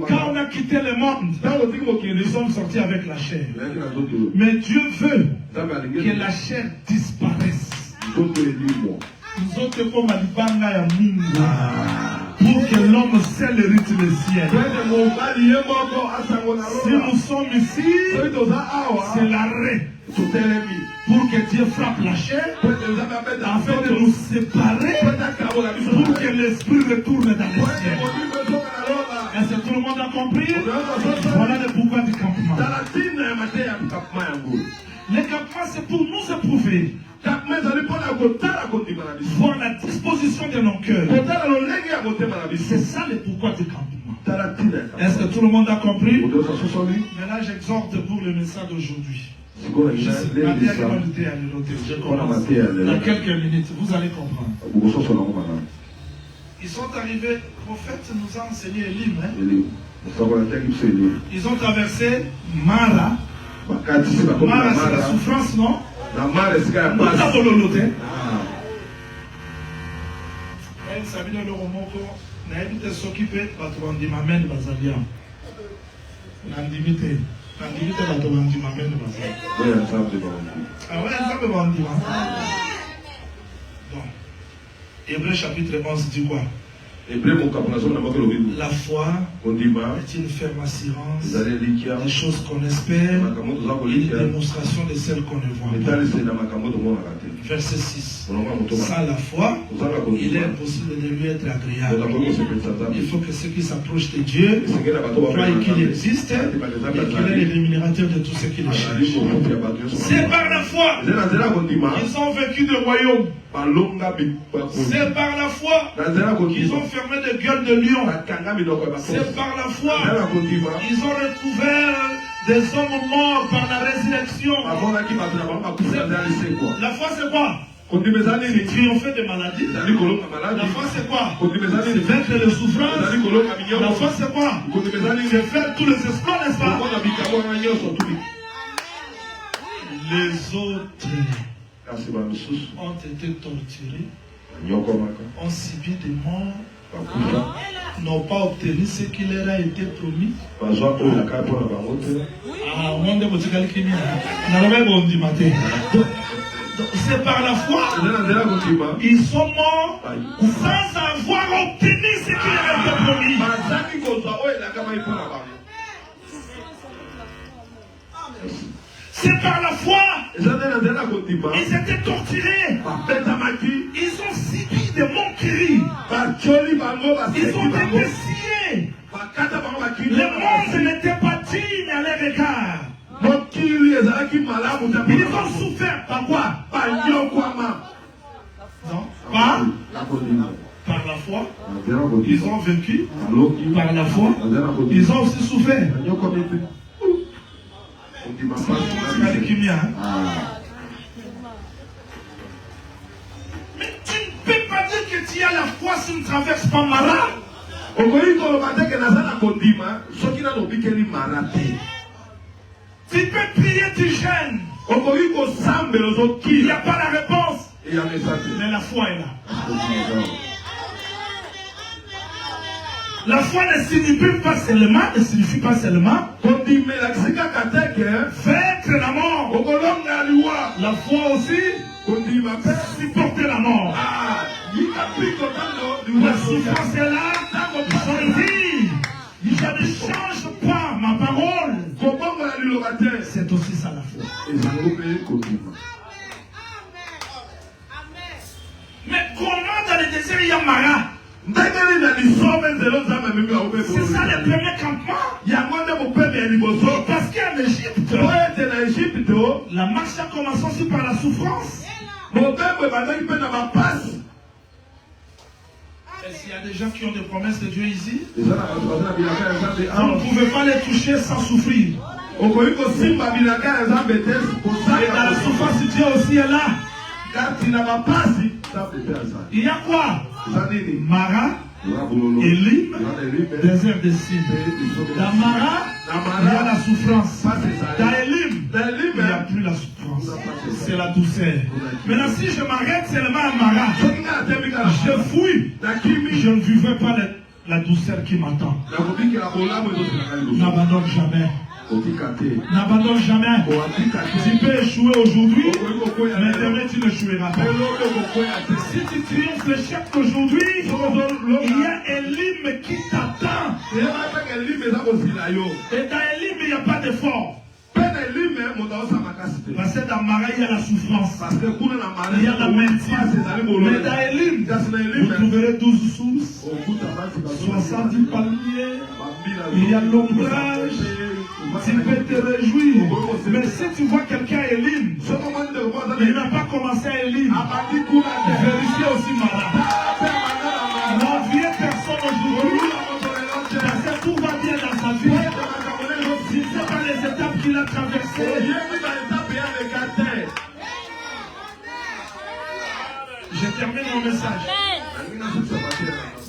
quand on a quitté le monde, nous sommes sortis avec la chair. Mais Dieu veut que la chair disparaisse. Nous autres comme Alibanga ya Mungu, pour que l'homme seul hérite le ciel. Si nous sommes ici, c'est l'arrêt pour que Dieu frappe la chair, afin de nous séparer, pour que l'esprit retourne dans le ciel. Est-ce que tout le monde a compris? Voilà le pourquoi du campement. Le campement, c'est pour nous éprouver, voir la disposition de nos cœurs. C'est ça le pourquoi du campement. Est-ce que tout le monde a compris? Maintenant, j'exhorte pour le message d'aujourd'hui. Je commence. Dans quelques minutes, vous allez comprendre. Ils sont arrivés, le prophète nous a enseigné Elim. Ils ont traversé Mara. Mara, c'est la souffrance, non? Elle s'habille le remonto. N'habite s'occuper, pas trop en dimamène, basalia. N'andimite. N'andimite, pas trop en dimamène, basalia. Ah ouais, ça peut en dimamène. Donc, Hébreu chapitre 11 dit quoi? La foi est une ferme assurance des choses qu'on espère, une démonstration de celles qu'on ne voit pas. Verset 6. Sans la foi, il est impossible de lui être agréable. Il faut que ceux qui s'approchent de Dieu croient qu'il existe et qu'il est le rémunérateur de tout ce qui le cherche. C'est par la foi qu'ils ont vaincu le royaume. C'est par la foi qu'ils ont fermé des gueules de lion. C'est par la foi qu'ils ont recouvert des hommes morts par la résurrection. La foi c'est quoi? C'est triompher des maladies. La foi c'est quoi? C'est vaincre les souffrances. La foi c'est quoi? C'est faire tous les exploits, n'est-ce pas? Les autres ont été torturés, ont subi des morts, n'ont pas obtenu ce qui leur a été promis. C'est par la foi. Ils sont morts sans avoir obtenu ce qui leur a été promis. C'est par la foi. Ils étaient torturés. Ils ont subi des moqueries. Ils ont été sciés. Le monde n'était pas digne à leur égard. Ils ont souffert. Par quoi? Non. Par la foi. Ils ont vécu. Par la foi. Ils ont aussi souffert. Mais tu ne peux pas dire que tu as la foi si tu ne traverses pas Mara. Tu peux prier, tu gênes. Il n'y a pas la réponse. Mais la foi est là. La foi ne signifie pas seulement, vaincre la mort. La foi aussi supporter la mort. La souffrance est là. Je dis, je ne change pas ma parole. C'est aussi ça la foi. Mais comment dans le désert il y a Mara? C'est ça le premier campement. Parce qu'en Égypte, la marche a commencé aussi par la souffrance. Est-ce qu'il y a des gens qui ont des promesses de Dieu ici? Vous ne pouvez pas les toucher sans souffrir. Et dans la souffrance, Dieu aussi est là. Il y a quoi? Mara, Elim, désert de Sine. Dans Mara, il y a la souffrance. Dans Elim, il n'y a plus la souffrance. C'est la douceur. Maintenant, si je m'arrête seulement à Mara, je fouille. Je ne vivrai pas la douceur qui m'attend. N'abandonne jamais. N'abandonne jamais. Tu peux échouer aujourd'hui, mais demain tu n'échoueras pas. Si tu triomphes l'échec d'aujourd'hui, il y a Elim qui t'attend. Et dans Elim, il n'y a pas d'effort. Parce que dans Mara, il y a la souffrance. Il y a la maintien. Mais dans Elim, vous trouverez 12 sources, 70 palmiers, il y a l'ombrage. Tu peux te réjouir. Mais si tu vois quelqu'un à Elim, il n'a pas commencé à Elim. Vérifiez aussi Mara. N'enviez personne aujourd'hui. Parce que tout va bien dans sa vie. Si ce n'est pas les étapes qu'il a traversées. Je termine mon message.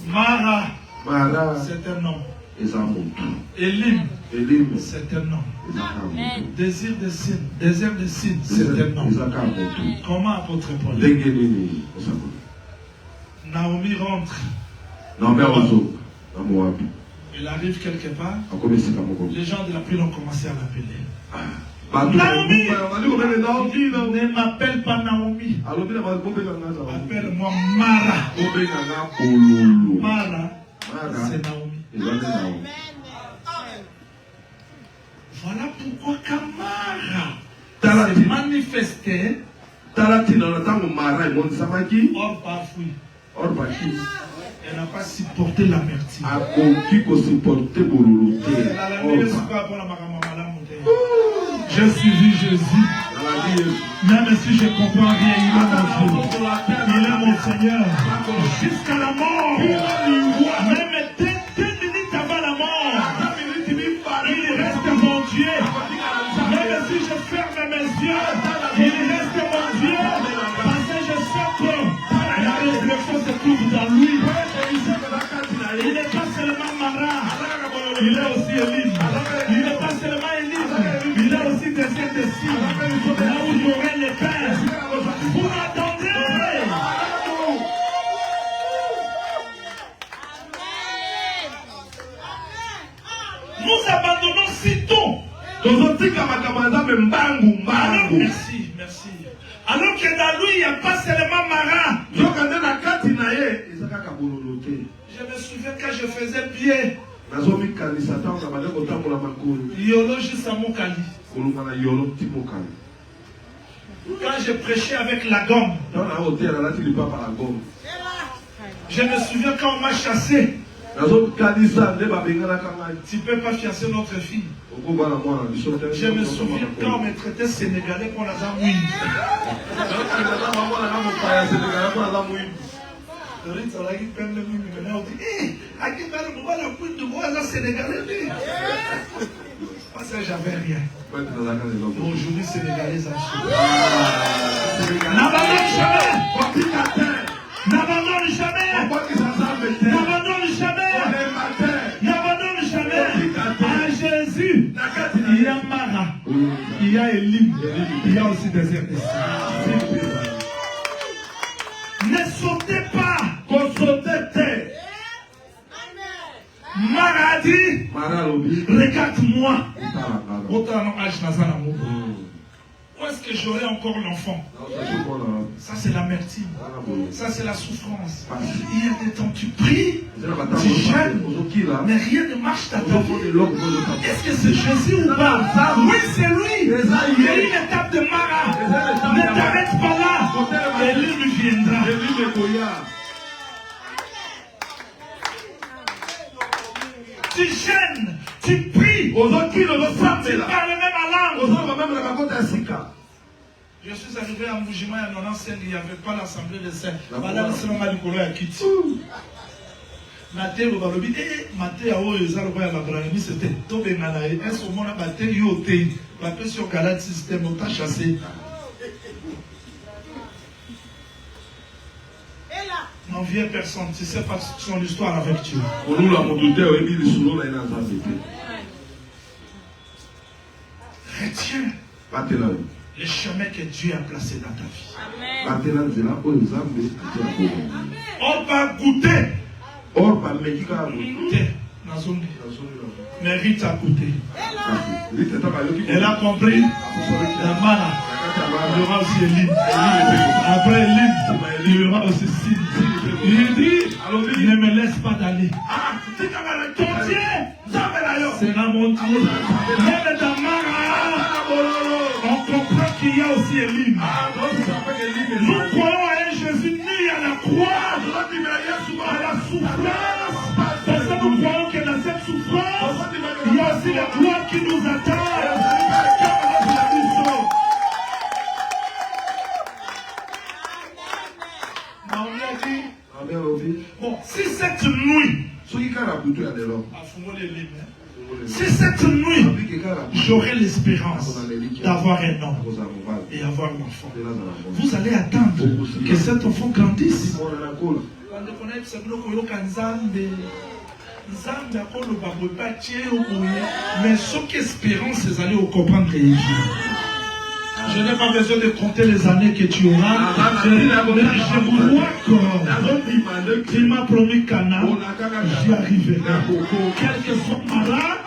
Mara, c'est un nom. Élim, Elim, c'est un nom. Amen. Désir de signe, désir de signe, c'est un nom. Comment apôtre Paul? Naomi rentre. Il arrive quelque part. Les gens de la ville ont commencé à l'appeler. Naomi, ne m'appelle pas Naomi. Appelle-moi Mara. Mara, c'est Naomi. Voilà pourquoi Kamara s'est manifesté hors bafouille. Elle n'a pas supporté l'amertume. J'ai suivi Jésus. Même si je ne comprends rien, il est mon Dieu. Il est mon Seigneur. Jusqu'à la mort. Même deux minutes avant la mort. Il reste mon Dieu. Même si je ferme mes yeux, il reste mon Dieu. Parce que je sais que la résurrection se trouve dans lui. Il n'est pas seulement Mara. Il est aussi Élim. Il n'est pas seulement Élim. Il est aussi des signes. Là où j'aurai les pères. Vous m'attendez. Nous abandonnons sitôt. Alors, merci. Alors que dans lui, il n'y a pas seulement Mara. Je me souviens quand je faisais pied. Yolo juste à Mokali. Quand je prêchais avec la gomme. Je me souviens quand on m'a chassé. Tu ne peux pas fiancer notre fille. Je me souviens quand on me traitait sénégalais pour la zamouine. Parce que j'avais rien. Aujourd'hui, sénégalais en n'abandonne jamais. N'abandonne jamais. N'abandonne jamais. N'abandonne jamais. À Jésus, il y a Mara, il y a Élim, il y a aussi des RDC. Ne sautez pas. Qu'on sautez. Mara a dit, regarde-moi. Où est-ce que j'aurai encore l'enfant? Ça c'est l'amertume. Ça c'est la souffrance. Il y a des temps tu pries, tu jeûnes, mais rien ne marche dans ta vie. Est-ce que c'est Jésus ou pas? Oui, c'est lui. Il y a une étape de Mara. Ne t'arrête pas là. Et lui viendra. Tu jeûnes, tu pries, tu parles même à langue. Je suis arrivé à Moujima en 95, il n'y avait pas l'assemblée de saints. Voilà le Seigneur m'a dit qu'on a quitté. Maté, Maté, c'était tombé malade. Est-ce qu'on a battu yoté? Battu sur Galate système, on t'a chassé. Non, viens personne, tu ne sais pas son histoire avec Dieu. Retiens le chemin que Dieu a placé dans ta vie. On va goûter. Mais Rita a goûté. Elle a compris. La Mara. Il y aura aussi Élim. Après Élim, il y aura aussi Sid. Il dit, ne me laisse pas d'aller. Ton Dieu sera mon Dieu. Même dans Mara, on comprend qu'il y a aussi Élim. Nous croyons à un Jésus né à la croix, à la souffrance. Parce que nous croyons que dans cette souffrance, il y a aussi la gloire qui nous attend. Bon, si cette nuit, si cette nuit, j'aurai l'espérance d'avoir un homme et avoir l'enfant, vous allez attendre que cet enfant grandisse. Mais ce qu'espérance, c'est aller au comprendre les je n'ai pas besoin de compter les années que tu auras. Je vous vois que tu m'as promis Cana, j'y arriverai. Quel que soit malade,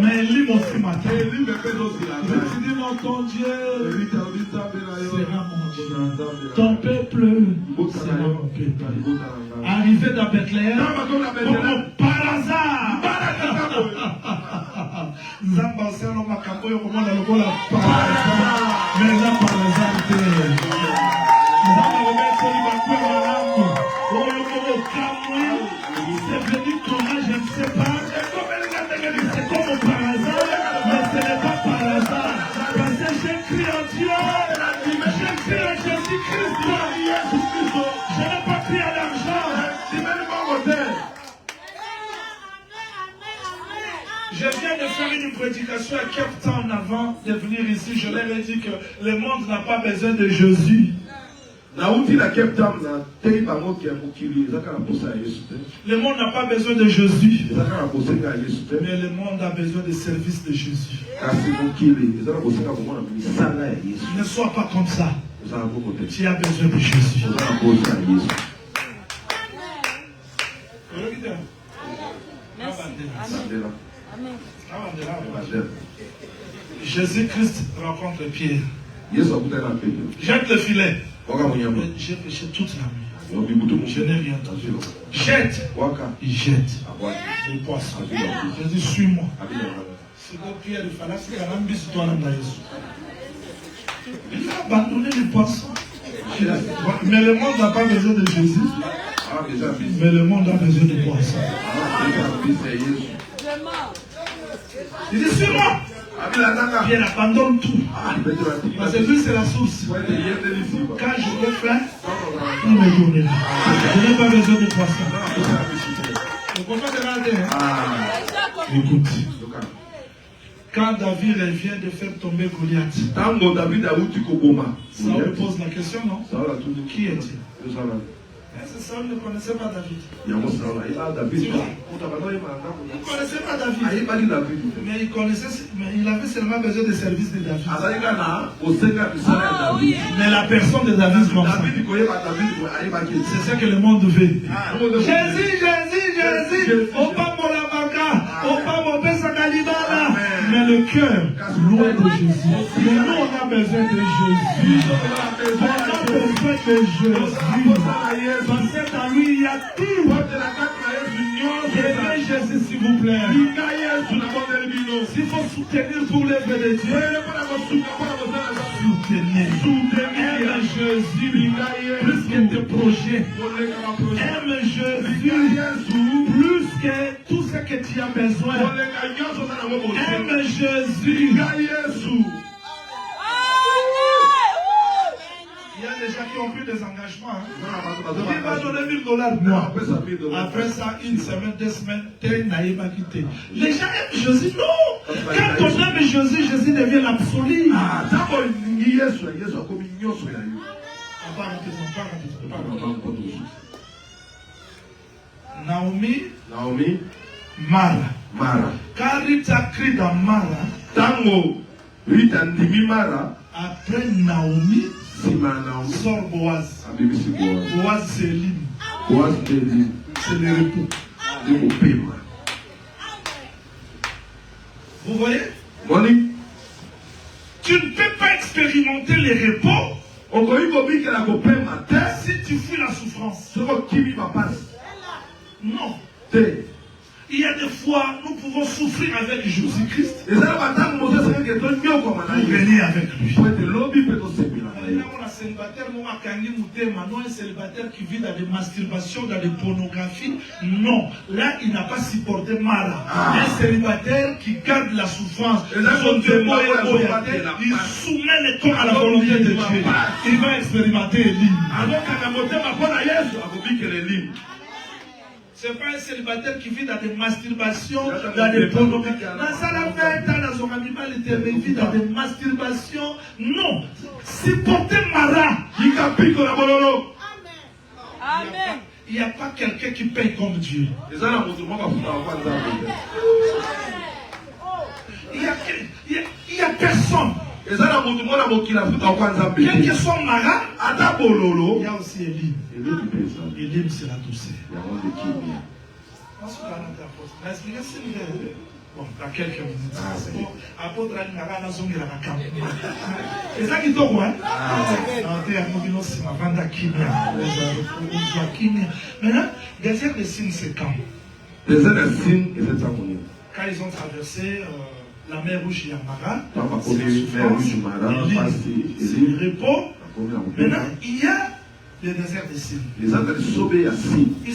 mais lis mon ce matin. Je dis non, ton Dieu sera mon Dieu. Ton peuple sera mon peuple. Arrivé dans Bethléem, comme par hasard. Zamba c'est un homme à Kapoyo, comment on a le bon par hasard. Mais là, par hasard, c'est venu comment, je ne sais pas. C'est comme par hasard, mais ce n'est pas par hasard. Parce que j'ai crié en Dieu, j'ai crié à Jésus-Christ. Je n'ai pas crié à l'argent. Je viens de faire une prédication à Cape Town avant de venir ici. Je leur ai dit que le monde n'a pas besoin de Jésus. Le monde n'a pas besoin de Jésus. Mais le monde a besoin des services de Jésus. Ne sois pas comme ça. Tu as besoin de Jésus. Jésus-Christ rencontre Pierre. Jette le filet. J'ai péché toute la nuit. Je n'ai rien entendu. Jette. Il jette. Le poisson. Je dis, suis-moi. C'est que Pierre, il fallait que la lambe soit dans la Jésus. Il a abandonné le poisson. Mais le monde n'a pas besoin de Jésus. Mais le monde a besoin de poisson. Il dit, suis-moi. Pierre abandonne tout. Parce que lui, c'est la source. Quand je veux faire, il me donne. Je n'ai pas besoin de poisson. Vous comprenez? Écoute. Quand David vient de faire tomber Goliath, ça lui pose la question, non? Qui est-il? C'est ça, il ne connaissait pas David. Il ne connaissait pas David. Mais il connaissait, mais il avait seulement besoin des services de David. Mais la personne de David, comme ça. C'est ça que le monde veut. Jésus, Jésus, Jésus. Opa Molamaka. Opa Mopesa Kalibala. Mais le cœur, loin de Jésus. Mais nous, on a besoin de Jésus. On a besoin de Jésus. Parce que dans lui, il y a tout. Aimez Jésus, s'il vous plaît. S'il faut soutenir pour l'œuvre de Dieu, aime Jésus plus que tes projets. Aime Jésus plus que tout ce que tu as besoin. Aime Jésus. Il y a des gens qui ont pris des engagements. Il va donner $1000 moi. Après ça, une semaine, 2 semaines, n'a quitté. Les gens aiment Jésus. Non. Quand on aime Jésus, Jésus devient l'absolu. Naomi, Mara. Quand Rita crie dans Mara, Tango, Rita ndimi Mara. Après Naomi, sort Boaz. Boaz, c'est l'hymne. C'est le repos. Vous voyez? Tu ne peux pas expérimenter les repos si tu fuis la souffrance. Non. Il y a des fois, nous pouvons souffrir avec Jésus-Christ pour gagner avec lui. Un célibataire qui vit dans des masturbations, dans des pornographies, non. Là, il n'a pas supporté Mara. Un célibataire qui garde la souffrance, il soumet le corps à la volonté de Dieu. Il va expérimenter l'hymne. Ce n'est pas un célibataire qui vit dans des masturbations, dans des pornographies. Il vit dans des masturbations. Non. Supporter Mara. Amen. Il n'y a pas quelqu'un qui paye comme Dieu. Il n'y a personne. Quel que soit Mara, il y a aussi Elim. Elim, c'est la douceur. Bon, dans quelques minutes. Apôtre Alimara, on a zongé la macam. C'est ça qui tombe, hein? Maintenant, désert des signes, c'est quand? Désert des signes, et c'est ça mon nom. Quand ils ont traversé la mer Rouge et Amara, c'est le repos. Maintenant, il y a le désert des signes. Ils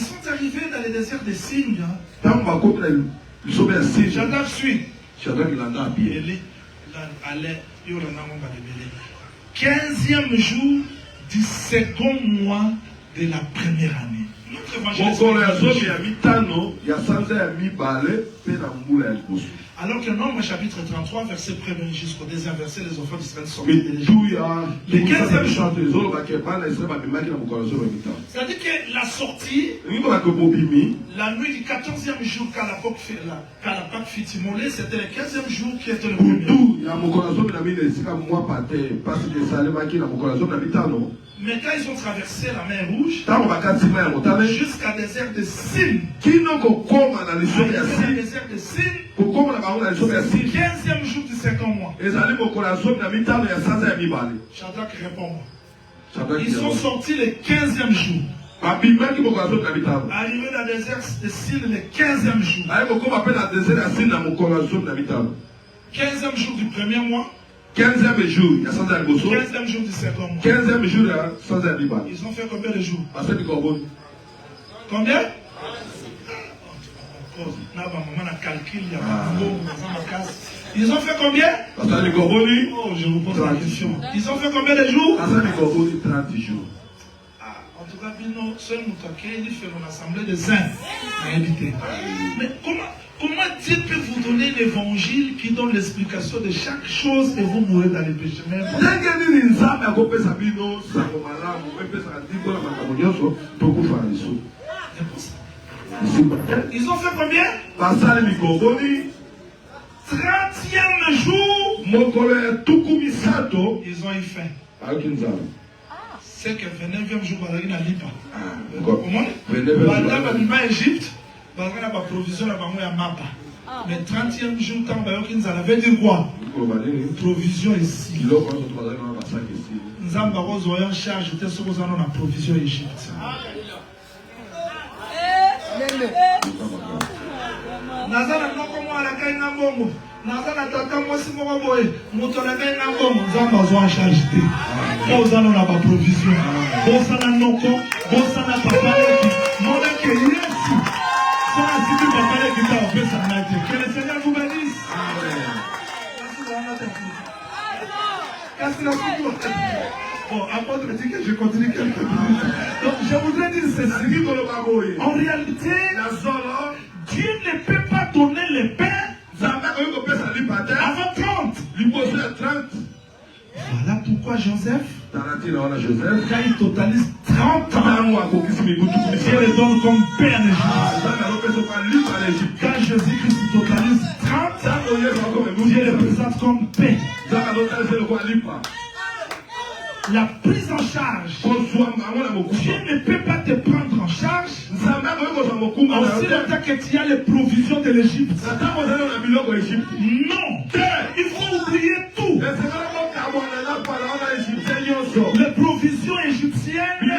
sont arrivés dans le désert des signes. J'adore suite. 15e jour du second mois de la première année. Notre évangile. Alors que Nombre chapitre 33, verset 1er jusqu'au 2e verset, les enfants d'Israël sont sortis de l'Égypte. Le 15e jour. C'est-à-dire que la sortie, la nuit du 14e jour, quand la Pâque fut immolée, c'était le 15e jour qui était le premier. Mais quand ils ont traversé la mer Rouge, jusqu'à désert de Sin, désert de Sin, 15e jour du second mois. Shadrach répond. Ils sont sortis le 15e jour. Arrivé dans le désert de Sin le 15e jour. 15e jour du premier mois. 15e jour, il y a 100 jours. 15e jour du second mois. 15e jour, il y a 100 jours. Ils ont fait combien de jours? Combien? Ils ont fait combien? Oh, je vous pose la question. Ils ont fait combien de jours? 30 jours. En tout cas, seul Moutaké, il fait une assemblée de saints. Mais comment Dieu peut vous donner l'évangile qui donne l'explication de chaque chose et vous mourrez dans les péchés? Ils ont fait combien? 30e jour. Ils ont eu faim. C'est que 29e jour, ils n'ont pas. Comment? Ils ont Égypte. Ils ont provision à Mapa. Mais 30e jour, ils avaient dit quoi? Provision ici. Nous avons en charge de ce que nous avons en provision Égypte. Nazana noko mwa la kai na mbongo. Nazana tata mwasi moko boye. Moto la kai na mbongo. Nzamba zo en charge te. Bozana na ba provision. Bozana noko. Bozana papa leki. Mona ke Yesu. Sana sibi papa leki ta opesa na te. Que le Seigneur vous bénisse. Bon, apôtre dit que je continue quelques minutes. Donc je voudrais dire ceci. En réalité, Dieu ne peut pas donner le pain avant 30. Voilà pourquoi Joseph, quand il totalise 30 ans, Dieu le donne comme pain en Égypte. Quand Jésus-Christ totalise 30 ans, Dieu le présente comme pain. La prise en charge. Dieu ne peut pas te prendre en charge aussi longtemps que tu as les provisions de l'Égypte. Non. Il faut oublier tout. Les provisions égyptiennes ne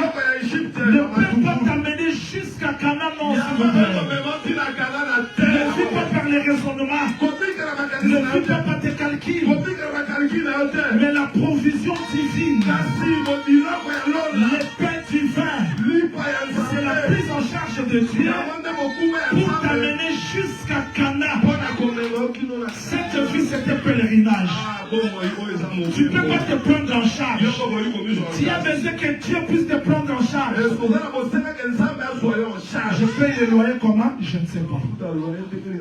peuvent pas t'amener jusqu'à Canaan. Ne vis pas par les raisonnements. Ne vis pas par tes calculs. Mais la provision divine, le pain divin, c'est la prise en charge de Dieu pour t'amener jusqu'à Canaan. Cette vie, c'est un pèlerinage. Tu ne peux pas te prendre en charge. Tu as besoin que Dieu puisse te prendre en charge. Je fais les loyers comment? Je ne sais pas.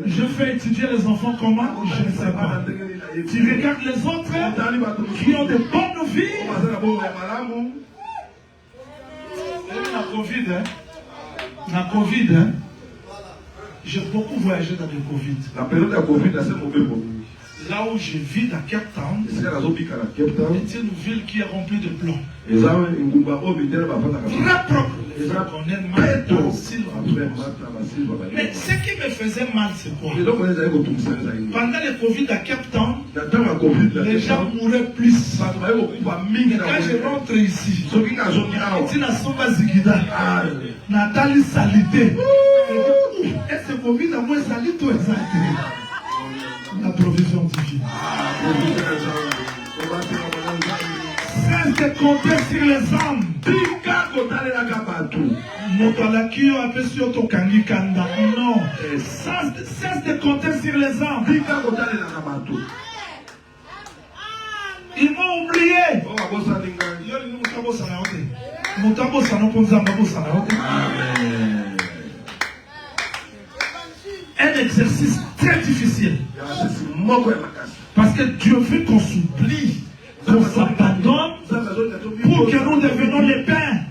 Je fais étudier les enfants comment? Je ne sais pas. Tu regardes les autres qui ont de bonnes vies. La Covid, hein? La Covid, hein, j'ai beaucoup voyagé dans le Covid. La période de la Covid, c'est mauvais pour nous. Là où je vis dans Cape Town, C'est la zone à Cape Town. c'est une ville qui est remplie de blancs. Et ça, une gumba au milieu va faire Très propre. Les gens connaissent mal dans le style. Mais ce qui me faisait mal, c'est quoi? Pendant le Covid à Cape Town, les gens mouraient plus. Quand je rentre ici, je na somba zigida, Nathalie Salité. Est-ce que Covid a moins salité ou exalté? La provision divine. Cesse de compter sur les hommes. Motalakio appelle sur ton kangi kanda. Non. Cesse de compter sur les hommes. Ils m'ont oublié. Un exercice très difficile. Parce que Dieu veut qu'on s'oublie, qu'on s'abandonne pour que nous devenions les pains.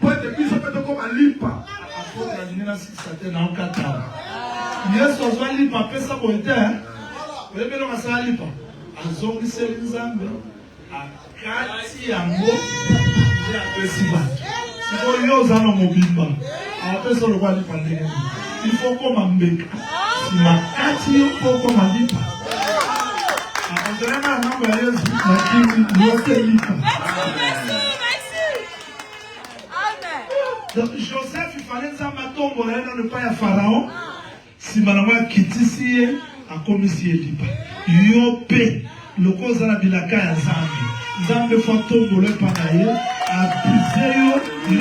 Il faut qu'on m'embête. Si ma carte, il faut qu'on m'embête. Donc Joseph, il fallait ça matombo là dans le pays à Pharaon. Si malama kitisi a commissi lipa. Yope le cause na bilaka ya Zambi. Zambi fatombo le panaye a pisé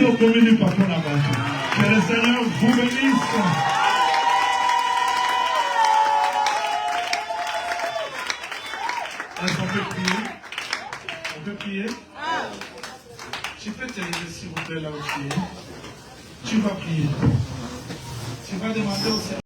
yo commis papa na bato. Que le Seigneur vous bénisse. Est-ce qu'on peut prier? On peut prier? Tu peux te lever s'il vous plaît là où tu es. Tu vas prier. Tu vas demander au Seigneur.